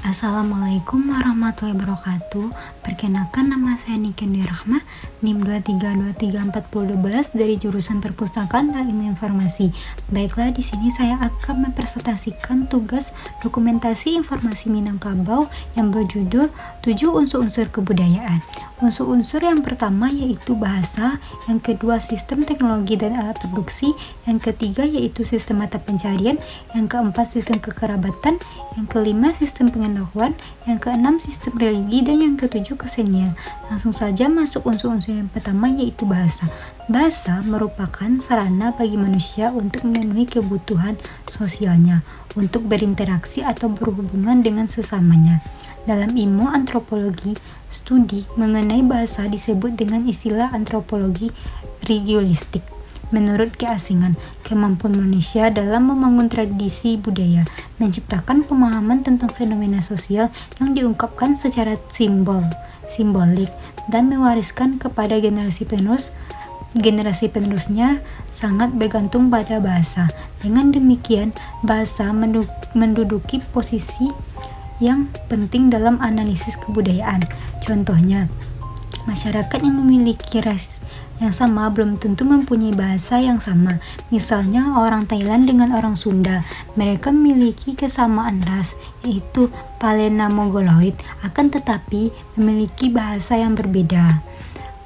Assalamualaikum warahmatullahi wabarakatuh. Perkenalkan, nama saya Niken Dirahmah, NIM 23234012 dari jurusan Perpustakaan dan Ilmu Informasi. Baiklah, di sini saya akan mempresentasikan tugas dokumentasi informasi Minangkabau yang berjudul 7 unsur-unsur kebudayaan. Unsur-unsur yang pertama yaitu bahasa, yang kedua sistem teknologi dan alat produksi, yang ketiga yaitu sistem mata pencarian, yang keempat sistem kekerabatan, yang kelima sistem pengetahuan, yang keenam sistem religi, dan yang ketujuh kesenian. Langsung saja masuk unsur-unsur yang pertama yaitu bahasa. Bahasa merupakan sarana bagi manusia untuk memenuhi kebutuhan sosialnya, untuk berinteraksi atau berhubungan dengan sesamanya. Dalam ilmu antropologi, studi mengenai bahasa disebut dengan istilah antropologi linguistik. Menurut keasingan, kemampuan manusia dalam membangun tradisi budaya, menciptakan pemahaman tentang fenomena sosial yang diungkapkan secara simbolik, dan mewariskan kepada generasi penerusnya sangat bergantung pada bahasa. Dengan demikian, bahasa menduduki posisi yang penting dalam analisis kebudayaan. Contohnya, masyarakat yang memiliki ras yang sama belum tentu mempunyai bahasa yang sama. Misalnya, orang Thailand dengan orang Sunda, mereka memiliki kesamaan ras, yaitu Palena-Mongoloid, akan tetapi memiliki bahasa yang berbeda.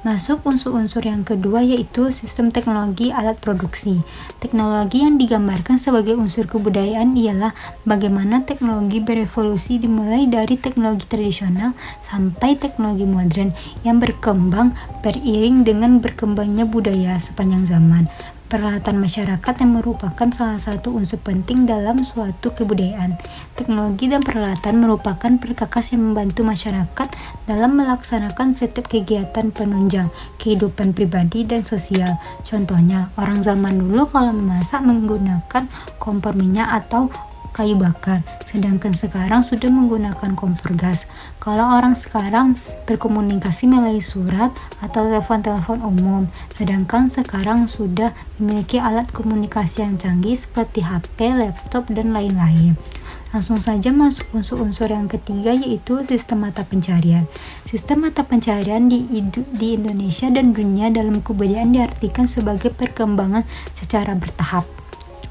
Masuk unsur-unsur yang kedua yaitu sistem teknologi alat produksi. Teknologi yang digambarkan sebagai unsur kebudayaan ialah bagaimana teknologi berevolusi dimulai dari teknologi tradisional sampai teknologi modern yang berkembang beriring dengan berkembangnya budaya sepanjang zaman. Peralatan masyarakat yang merupakan salah satu unsur penting dalam suatu kebudayaan. Teknologi dan peralatan merupakan perkakas yang membantu masyarakat dalam melaksanakan setiap kegiatan penunjang kehidupan pribadi dan sosial. Contohnya, orang zaman dulu kalau memasak menggunakan kompor minyak atau kayu bakar, sedangkan sekarang sudah menggunakan kompor gas. Kalau orang sekarang berkomunikasi melalui surat atau telepon umum, sedangkan sekarang sudah memiliki alat komunikasi yang canggih seperti HP, laptop, dan lain-lain. Langsung saja masuk unsur-unsur yang ketiga yaitu sistem mata pencarian. Sistem mata pencarian di Indonesia dan dunia dalam kebudayaan diartikan sebagai perkembangan secara bertahap.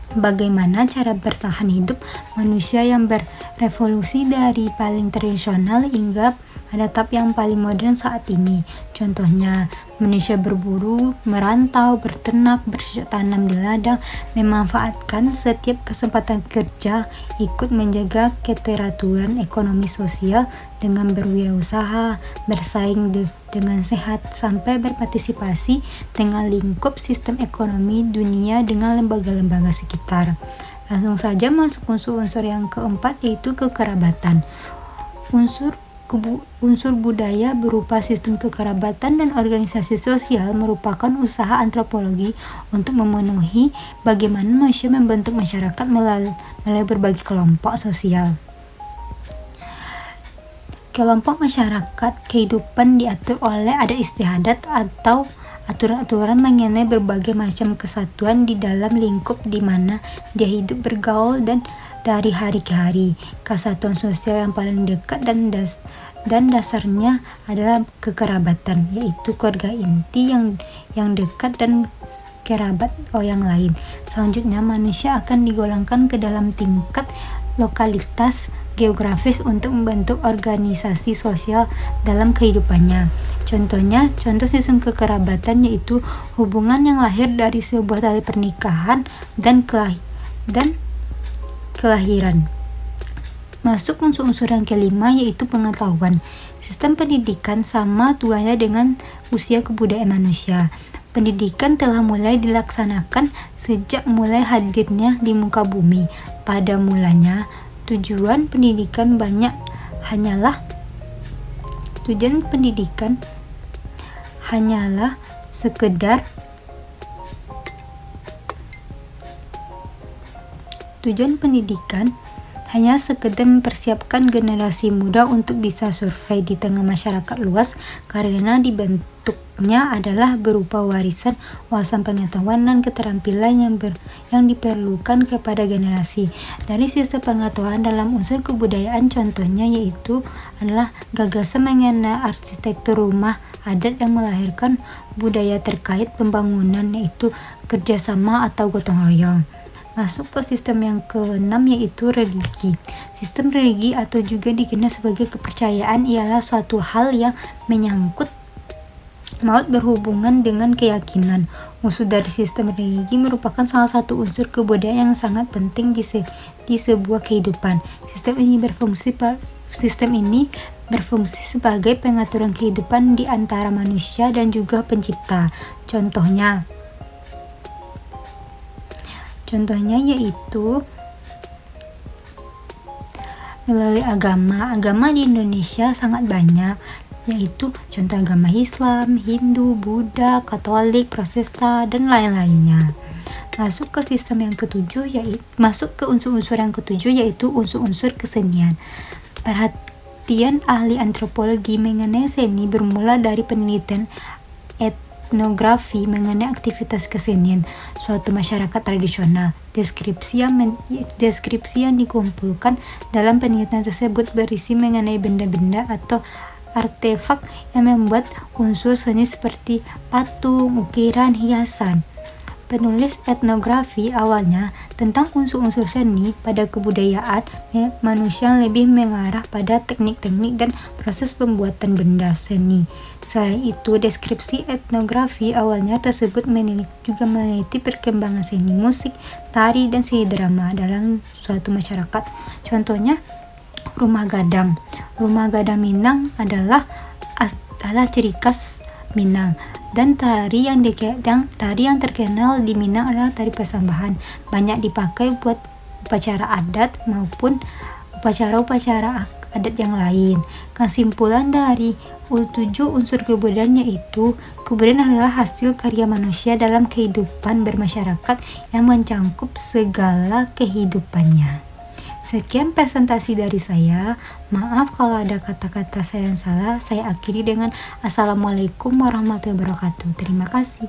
Bagaimana cara bertahan hidup manusia yang berevolusi dari paling tradisional hingga pada tahap yang paling modern saat ini. Contohnya, manusia berburu, merantau, berternak, bercocok tanam di ladang, memanfaatkan setiap kesempatan kerja, ikut menjaga keteraturan ekonomi sosial dengan berwirausaha, bersaing dengan sehat, sampai berpartisipasi dengan lingkup sistem ekonomi dunia dengan lembaga-lembaga sekitar. Langsung saja masuk unsur-unsur yang keempat yaitu kekerabatan. Unsur budaya berupa sistem kekerabatan dan organisasi sosial merupakan usaha antropologi untuk memenuhi bagaimana manusia membentuk masyarakat melalui berbagai kelompok sosial. Kelompok masyarakat kehidupan diatur oleh adat istiadat atau aturan-aturan mengenai berbagai macam kesatuan di dalam lingkup di mana dia hidup bergaul dan dari hari ke hari. Kesatuan sosial yang paling dekat dan dasarnya adalah kekerabatan, yaitu keluarga inti yang dekat dan kerabat yang lain. Selanjutnya, manusia akan digolongkan ke dalam tingkat lokalitas geografis untuk membentuk organisasi sosial dalam kehidupannya. Contoh sistem kekerabatan yaitu hubungan yang lahir dari sebuah tali pernikahan dan kelahiran. Masuk unsur-unsur yang kelima yaitu pengetahuan. Sistem pendidikan sama tuanya dengan usia kebudayaan manusia. Pendidikan telah mulai dilaksanakan sejak mulai hadirnya di muka bumi. Pada mulanya, tujuan pendidikan hanyalah sekedar hanya sekedar mempersiapkan generasi muda untuk bisa survei di tengah masyarakat luas, karena dibentuknya adalah berupa warisan wawasan pengetahuan dan keterampilan yang diperlukan kepada generasi. Dari sistem pengetahuan dalam unsur kebudayaan, contohnya yaitu adalah gagasan mengenai arsitektur rumah adat yang melahirkan budaya terkait pembangunan, yaitu kerjasama atau gotong royong. Masuk ke sistem yang keenam, yaitu religi. Sistem religi atau juga dikenal sebagai kepercayaan ialah suatu hal yang menyangkut maut berhubungan dengan keyakinan. Musuh dari sistem religi merupakan salah satu unsur kebudayaan yang sangat penting di sebuah kehidupan. Sistem ini berfungsi sebagai pengaturan kehidupan di antara manusia dan juga pencipta. Contohnya yaitu melalui agama. Agama di Indonesia sangat banyak, yaitu contoh agama Islam, Hindu, Buddha, Katolik, Protestan, dan lain-lainnya. Masuk ke unsur-unsur yang ketujuh, yaitu unsur-unsur kesenian. Perhatian ahli antropologi mengenai seni bermula dari penelitian etnografi mengenai aktivitas kesenian suatu masyarakat tradisional. Deskripsi yang dikumpulkan dalam penelitian tersebut berisi mengenai benda-benda atau artefak yang membuat unsur seni seperti patung, ukiran, hiasan. Penulis etnografi awalnya tentang unsur-unsur seni pada kebudayaan manusia yang lebih mengarah pada teknik-teknik dan proses pembuatan benda seni. Selain itu, deskripsi etnografi awalnya tersebut juga meneliti perkembangan seni musik, tari, dan seni drama dalam suatu masyarakat. Contohnya, rumah gadang. Rumah gadang Minang adalah ciri khas Minang. Dan tari yang terkenal di Minang adalah tari Pasambahan. Banyak dipakai buat upacara adat maupun upacara-upacara adat yang lain. Kesimpulan dari 7 unsur kebudayaan yaitu kebudayaan adalah hasil karya manusia dalam kehidupan bermasyarakat yang mencangkup segala kehidupannya. Sekian presentasi dari saya. Maaf kalau ada kata-kata saya yang salah. Saya akhiri dengan Assalamualaikum warahmatullahi wabarakatuh. Terima kasih.